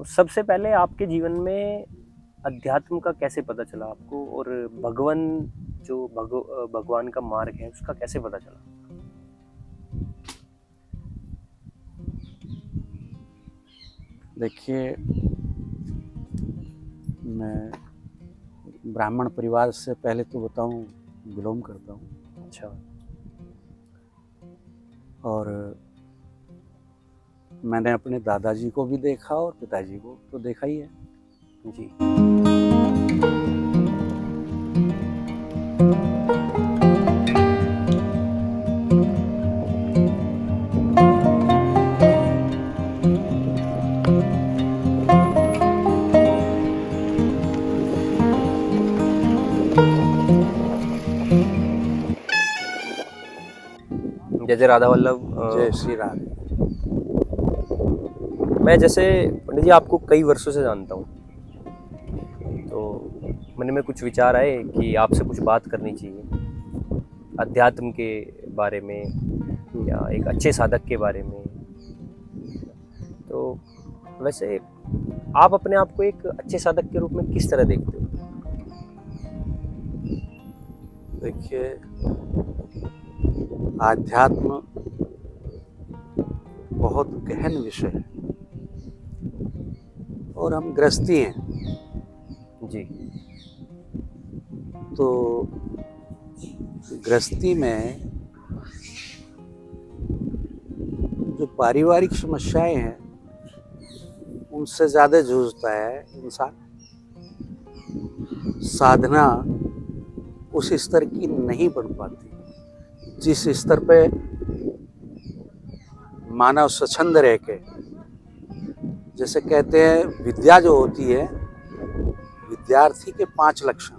सबसे पहले आपके जीवन में अध्यात्म का कैसे पता चला आपको, और भगवान जो भगवान का मार्ग है उसका कैसे पता चला? देखिए, मैं ब्राह्मण परिवार से पहले तो बताऊं बिलोंग करता हूं। अच्छा। और मैंने अपने दादाजी को भी देखा और पिताजी को तो देखा ही है। जी। जय जय राधा वल्लभ। जय श्री राम। मैं जैसे पंडित जी आपको कई वर्षों से जानता हूँ, तो मन में कुछ विचार आए कि आपसे कुछ बात करनी चाहिए अध्यात्म के बारे में या एक अच्छे साधक के बारे में। तो वैसे आप अपने आप को एक अच्छे साधक के रूप में किस तरह देखते हो? देखिए, आध्यात्म बहुत गहन विषय है और हम गृहस्थी हैं। जी। तो गृहस्थी में जो पारिवारिक समस्याएं हैं उनसे ज़्यादा जूझता है इंसान। साधना उस स्तर की नहीं बन पाती जिस स्तर पे मानव स्वच्छंद रह के, जैसे कहते हैं विद्या जो होती है, विद्यार्थी के 5 लक्षण।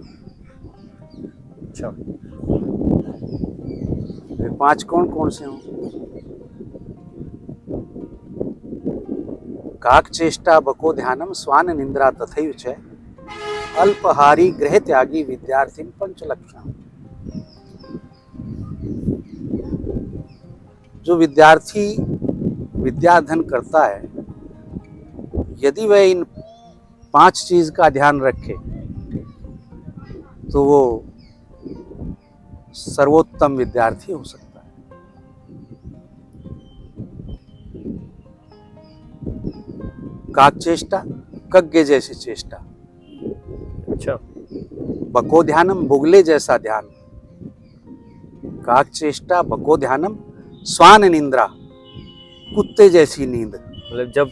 अच्छा। वे 5 कौन कौन से हों? काक चेष्टा बको ध्यानम स्वान निंद्रा तथैव च अल्पहारी गृह त्यागी विद्यार्थी 5 लक्षण। जो विद्यार्थी विद्याधन करता है, यदि वह इन 5 चीज का ध्यान रखे तो वो सर्वोत्तम विद्यार्थी हो सकता है। काक चेष्टा, कज्ञ जैसी चेष्टा। अच्छा। बको ध्यानम, बुगले जैसा ध्यान। काक चेष्टा बको ध्यानम स्वान निंद्रा, कुत्ते जैसी नींद। मतलब जब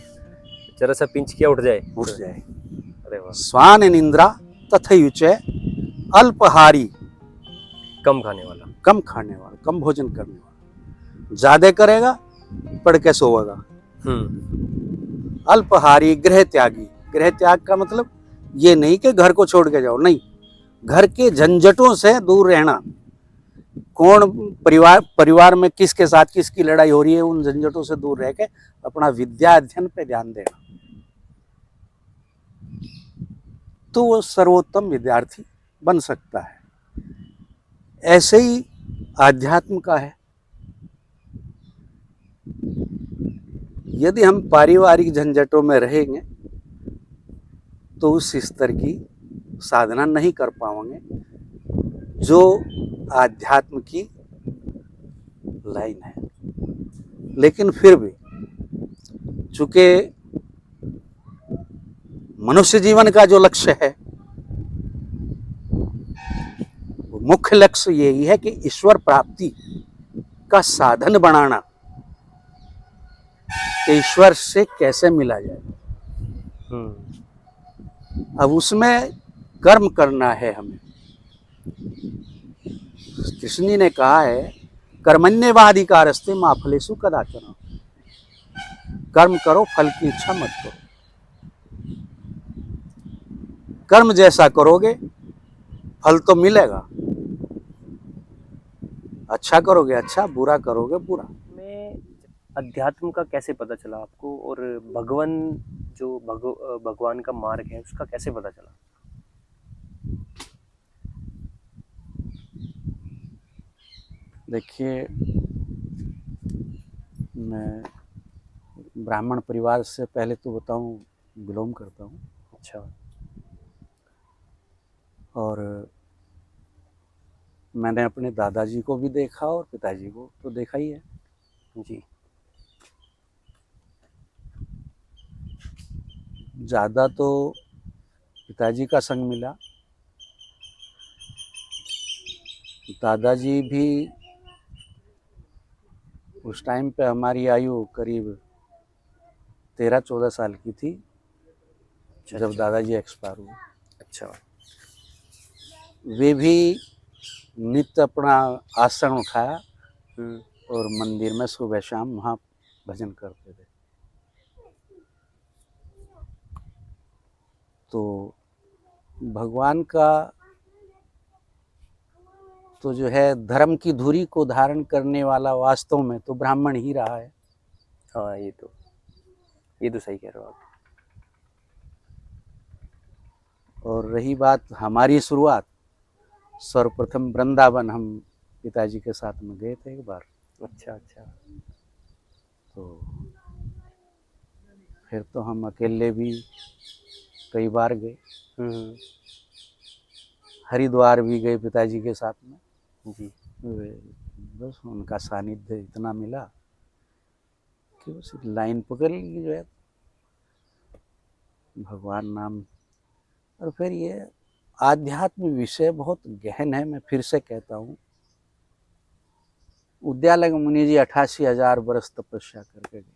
जरा सा पिंच किया उठ जाए। अरे वाह। स्वान निंद्रा तथैव च अल्पहारी, कम खाने वाला। कम खाने वाला, कम भोजन करने वाला। ज्यादा करेगा पढ़ के सोएगा। अल्पहारी गृह त्यागी। गृह त्याग का मतलब ये नहीं कि घर को छोड़ के जाओ, नहीं, घर के झंझटों से दूर रहना। कौन परिवार में किसके साथ किसकी लड़ाई हो रही है, उन झंझटों से दूर रह के अपना विद्या अध्ययन पे ध्यान देना, तो वो सर्वोत्तम विद्यार्थी बन सकता है। ऐसे ही आध्यात्म का है। यदि हम पारिवारिक झंझटों में रहेंगे तो उस स्तर की साधना नहीं कर पाएंगे जो आध्यात्म की लाइन है। लेकिन फिर भी चूंकि मनुष्य जीवन का जो लक्ष्य है, वो मुख्य लक्ष्य यही है कि ईश्वर प्राप्ति का साधन बनाना, कि ईश्वर से कैसे मिला जाए। अब उसमें कर्म करना है हमें। कृष्ण जी ने कहा है, कर्मण्येवाधिकारस्ते मा फलेषु कदाचन। कर्म करो, फल की इच्छा मत करो। कर्म जैसा करोगे फल तो मिलेगा। अच्छा करोगे अच्छा, बुरा करोगे बुरा। में अध्यात्म का कैसे पता चला आपको, और भगवान जो भगवान का मार्ग है उसका कैसे पता चला? देखिए, मैं ब्राह्मण परिवार से पहले तो बताऊं बिलोंग करता हूँ। अच्छा। और मैंने अपने दादाजी को भी देखा और पिताजी को तो देखा ही है। जी। ज़्यादा तो पिताजी का संग मिला। दादाजी भी उस टाइम पे हमारी आयु करीब 13-14 साल की थी अच्छा जब अच्छा। दादाजी एक्सपायर हुए। अच्छा। वे भी नित्य अपना आसन उठाया हम्म। और मंदिर में सुबह शाम वहाँ भजन करते थे। तो भगवान का तो जो है धर्म की धुरी को धारण करने वाला वास्तव में तो ब्राह्मण ही रहा है। हाँ, ये तो सही कह रहे हो आप। और रही बात हमारी शुरुआत, सर्वप्रथम वृंदावन हम पिताजी के साथ में गए थे एक बार। अच्छा अच्छा। तो फिर तो हम अकेले भी कई बार गए। हम्म। हरिद्वार भी गए पिताजी के साथ में। जी। बस उनका सानिध्य इतना मिला कि बस लाइन पकड़ ली जो है भगवान नाम। और फिर ये आध्यात्म विषय बहुत गहन है। मैं फिर से कहता हूँ, उद्यालय मुनि जी 88,000 बरस तपस्या करके गए।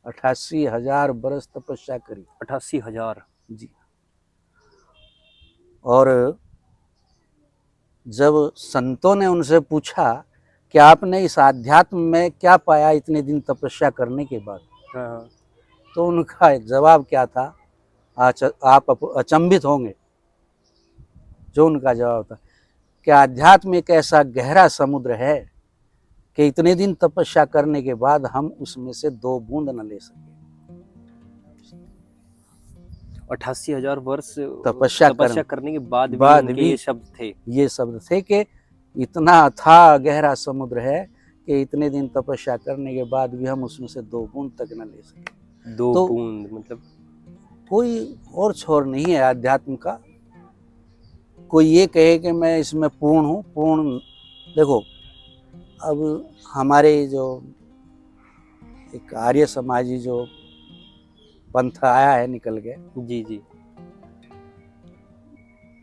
88,000 बरस तपस्या करी। 88,000। जी। और जब संतों ने उनसे पूछा कि आपने इस आध्यात्म में क्या पाया इतने दिन तपस्या करने के बाद, हाँ। तो उनका जवाब क्या था, आप अचंभित होंगे। जो उनका जवाब था कि आध्यात्म एक ऐसा गहरा समुद्र है कि इतने दिन तपस्या करने के बाद हम उसमें से 2 बूंद न ले सके। 88,000 वर्ष तपस्या करने के बाद भी बाद उनके भी ये शब्द थे। ये शब्द थे कि इतना अथाह गहरा समुद्र है कि इतने दिन तपस्या करने के बाद भी हम उसमें से 2 बूंद तक न ले सके। 2 तो बूंद मतलब कोई और छोर नहीं है अध्यात्म का। कोई ये कहे कि मैं इसमें पूर्ण हूँ, पूर्ण देखो, अब हमारे जो एक आर्य समाजी जो पंथ आया है निकल के, जी जी।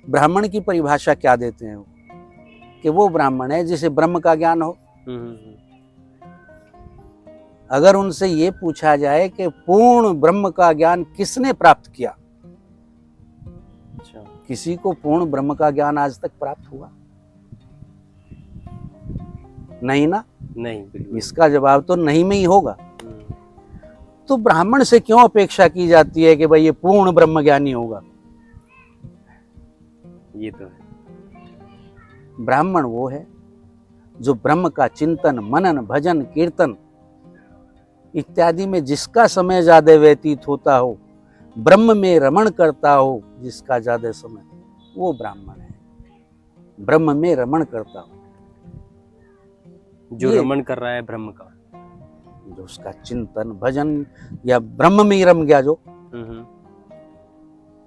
ब्राह्मण की परिभाषा क्या देते हैं वो, कि वो ब्राह्मण है जिसे ब्रह्म का ज्ञान हो। हम्म। अगर उनसे ये पूछा जाए कि पूर्ण ब्रह्म का ज्ञान किसने प्राप्त किया, अच्छा। किसी को पूर्ण ब्रह्म का ज्ञान आज तक प्राप्त हुआ नहीं ना? नहीं, बिल्कुल। इसका जवाब तो नहीं में ही होगा। हम्म। तो ब्राह्मण से क्यों अपेक्षा की जाती है कि भाई ये पूर्ण ब्रह्म ज्ञानी होगा? ये तो है। ब्राह्मण वो है जो ब्रह्म का चिंतन, मनन, भजन, कीर्तन इत्यादि में जिसका समय ज्यादा व्यतीत होता हो, ब्रह्म में रमण करता हो जिसका ज्यादा समय, वो ब्राह्मण है। ब्रह्म में रमण करता हो, जो रमण कर रहा है ब्रह्म का, जो उसका चिंतन भजन या ब्रह्म में ही रम गया, जो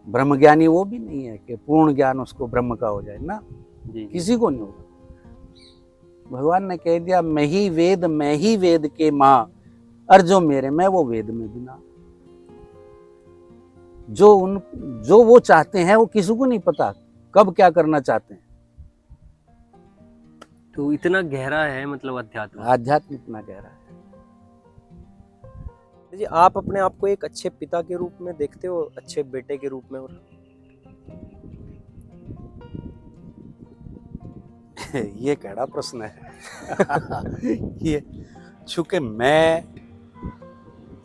ब्रह्म ज्ञानी वो भी नहीं है कि पूर्ण ज्ञान उसको ब्रह्म का हो जाए ना। जी। किसी को नहीं होगा। भगवान ने कह दिया मैं ही वेद के माँ, और जो मेरे में वो वेद में बिना। जो वो चाहते हैं वो किसी को नहीं पता कब क्या करना चाहते हैं। तो इतना गहरा है मतलब आध्यात्म इतना गहरा है। जी, आप अपने आप को एक अच्छे पिता के रूप में देखते हो, अच्छे बेटे के रूप में? और ये कैड़ा प्रश्न है। ये चूंकि मैं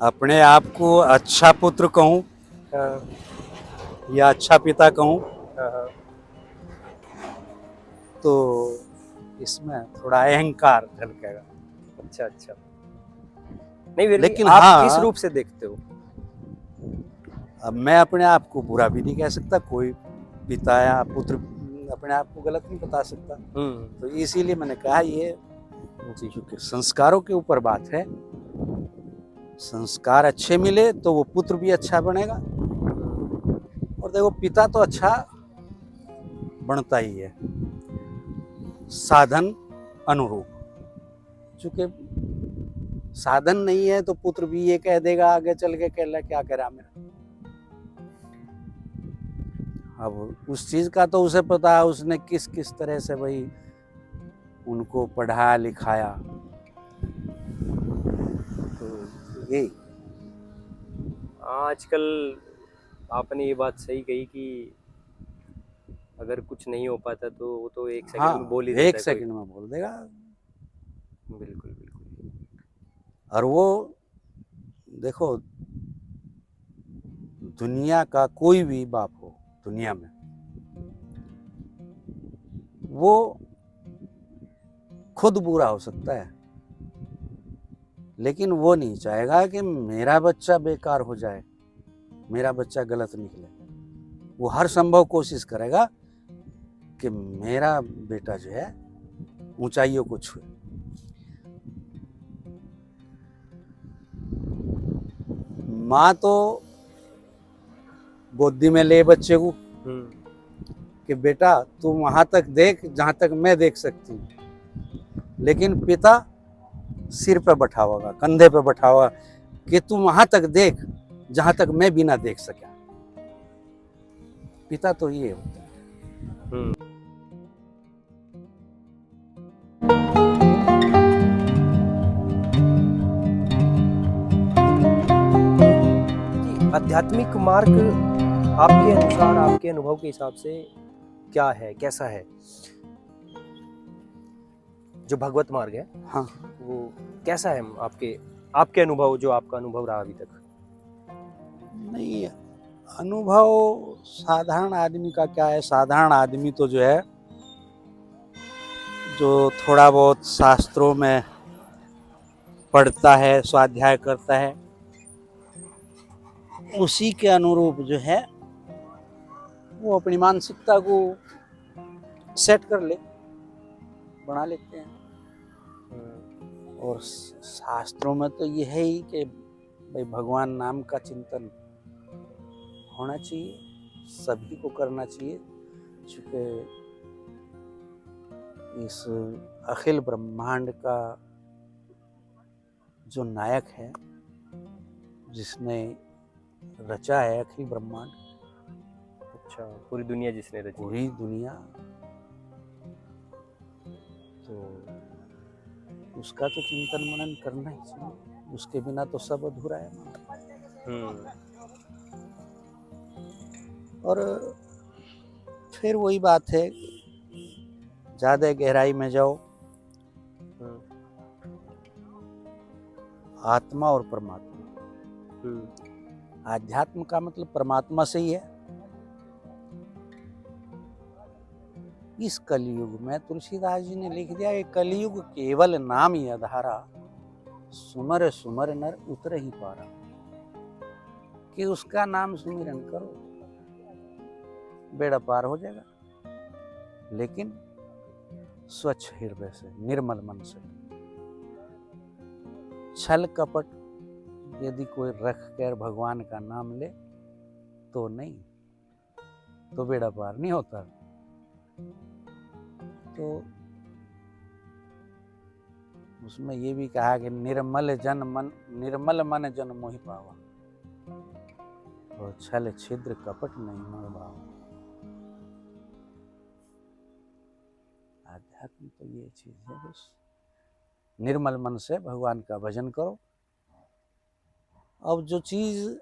अपने आप को अच्छा पुत्र कहूँ या अच्छा पिता कहूँ, तो इसमें थोड़ा अहंकार झलकेगा। अच्छा अच्छा। नहीं, लेकिन आप हाँ, किस रूप से देखते हो? अब मैं अपने आप को बुरा भी नहीं कह सकता, कोई पिता या पुत्र अपने आप को गलत नहीं बता सकता। तो इसीलिए मैंने कहा ये क्योंकि संस्कारों के ऊपर बात है, संस्कार अच्छे मिले तो वो पुत्र भी अच्छा बनेगा। और देखो पिता तो अच्छा बनता ही है, साधन अनुरूप। चूंकि साधन नहीं है तो पुत्र भी ये कह देगा आगे चल के, कहला क्या करा मेरा। अब उस चीज का तो उसे पता है, उसने किस किस तरह से भाई उनको पढ़ाया लिखाया। तो यही आजकल आपने ये बात सही कही कि अगर कुछ नहीं हो पाता तो वो तो एक सेकंड में बोल ही देता एक है सेकंड में बोल देगा। कोई। बिल्कुल बिल्कुल। और वो देखो दुनिया का कोई भी बाप हो दुनिया में, वो खुद बुरा हो सकता है लेकिन वो नहीं चाहेगा कि मेरा बच्चा बेकार हो जाए, मेरा बच्चा गलत निकले। वो हर संभव कोशिश करेगा कि मेरा बेटा जो है ऊंचाइयों को छुए। माँ तो गोदी में ले बच्चे को कि बेटा तू वहां तक देख जहां तक मैं देख सकती हूँ, लेकिन पिता सिर पे बैठा होगा, कंधे पे बैठा होगा कि तू वहां तक देख जहां तक मैं भी ना देख सका। पिता तो ये होता है। आध्यात्मिक मार्ग आपके अनुसार, आपके अनुभव के हिसाब से क्या है, कैसा है जो भगवत मार्ग है? हाँ, वो कैसा है आपके अनुभव, जो आपका अनुभव रहा अभी तक? नहीं अनुभव साधारण आदमी का क्या है। साधारण आदमी तो जो है जो थोड़ा बहुत शास्त्रों में पढ़ता है, स्वाध्याय करता है, उसी के अनुरूप जो है वो अपनी मानसिकता को सेट कर ले, बना लेते हैं। और शास्त्रों में तो ये है ही कि भाई भगवान नाम का चिंतन होना चाहिए, सभी को करना चाहिए। चूँकि इस अखिल ब्रह्मांड का जो नायक है, जिसने रचा है अखिल ब्रह्मांड, अच्छा, पूरी दुनिया जिसने रची, पूरी दुनिया, तो उसका तो चिंतन मनन करना ही चाहिए। उसके बिना तो सब अधूरा है। और फिर वही बात है, ज्यादा गहराई में जाओ, आत्मा और परमात्मा, आध्यात्म का मतलब परमात्मा से ही है। इस कलयुग में तुलसीदास जी ने लिख दिया कि कलयुग केवल नाम ही आधारा, सुमर सुमर नर उतर ही पारा। कि उसका नाम सुमिरन करो, बेड़ा पार हो जाएगा, लेकिन स्वच्छ हृदय से, निर्मल मन से। छल कपट यदि कोई रख कर भगवान का नाम ले तो नहीं, तो बेड़ा पार नहीं होता। तो उसमें ये भी कहा कि निर्मल मन जन मोहि पावा, और छल छिद्र कपट नहीं मन भावा। आध्यात्म तो ये चीज है, बस निर्मल मन से भगवान का भजन करो। अब जो चीज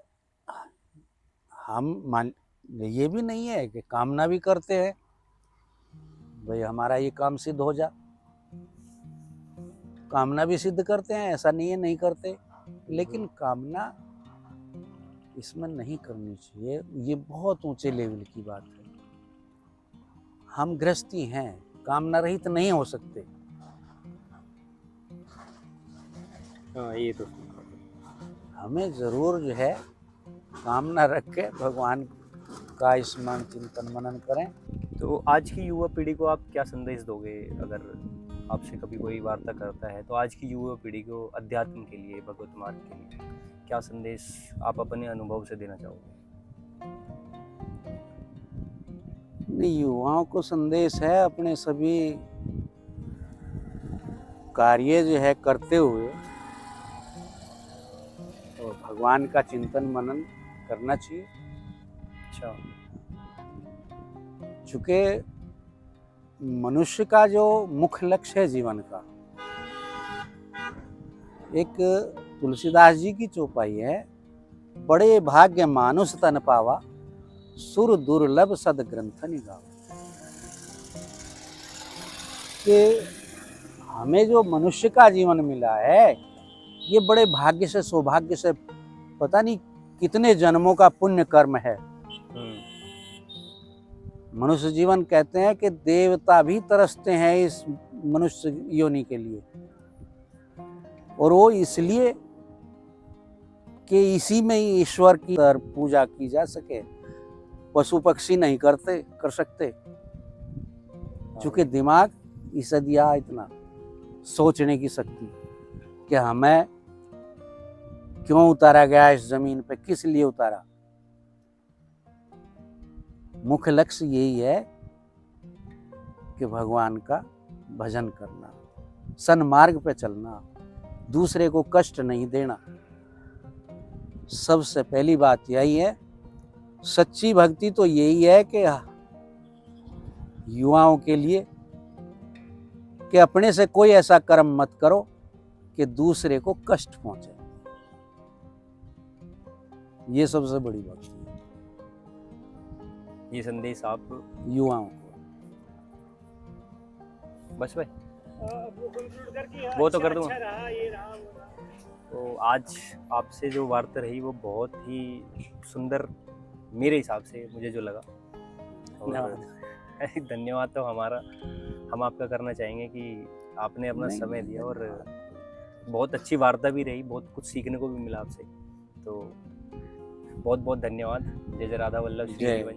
हम मान, ये भी नहीं है कि कामना भी करते हैं भाई हमारा ये काम सिद्ध हो जा, कामना भी सिद्ध करते हैं, ऐसा नहीं है नहीं करते, लेकिन कामना इसमें नहीं करनी चाहिए। ये बहुत ऊंचे लेवल की बात है। हम गृहस्थी हैं, कामना रहित नहीं हो सकते। हाँ, ये तो हमें जरूर जो है कामना रख के भगवान का स्मरण चिंतन मनन करें। तो आज की युवा पीढ़ी को आप क्या संदेश दोगे, अगर आपसे कभी कोई वार्ता करता है तो आज की युवा पीढ़ी को अध्यात्म के लिए, भगवत मार्ग के लिए क्या संदेश आप अपने अनुभव से देना चाहोगे? नहीं, युवाओं को संदेश है अपने सभी कार्य जो है करते हुए और भगवान का चिंतन मनन करना चाहिए। अच्छा। चूंकि मनुष्य का जो मुख्य लक्ष्य है जीवन का, एक तुलसीदास जी की चौपाई है, बड़े भाग्य मानुष तन पावा, सुर दुर्लभ सद ग्रंथ निगावा। कि हमें जो मनुष्य का जीवन मिला है, ये बड़े भाग्य से, सौभाग्य से, पता नहीं कितने जन्मों का पुण्य कर्म है। मनुष्य जीवन कहते हैं कि देवता भी तरसते हैं इस मनुष्य योनि के लिए, और वो इसलिए कि इसी में ही ईश्वर की पूजा की जा सके। पशु पक्षी नहीं कर सकते, चूंकि दिमाग इसे दिया इतना सोचने की शक्ति कि हमें क्यों उतारा गया इस जमीन पे, किस लिए उतारा। मुख्य लक्ष्य यही है कि भगवान का भजन करना, सन्मार्ग पे चलना, दूसरे को कष्ट नहीं देना। सबसे पहली बात यही है। सच्ची भक्ति तो यही है कि युवाओं के लिए कि अपने से कोई ऐसा कर्म मत करो कि दूसरे को कष्ट पहुंचे। ये सबसे बड़ी भक्ति है। ये संदेश आप युवाओं को। बस भाई वो कंक्लूड करके वो तो कर दूंगा। अच्छा रहा, ये रहा, वो रहा। तो आज आपसे जो वार्ता रही वो बहुत ही सुंदर मेरे हिसाब से मुझे जो लगा। और धन्यवाद तो हम आपका करना चाहेंगे कि आपने अपना समय दिया और बहुत अच्छी वार्ता भी रही, बहुत कुछ सीखने को भी मिला आपसे। तो बहुत बहुत धन्यवाद। जय जय राधा वल्लभ श्री जय। जीवन।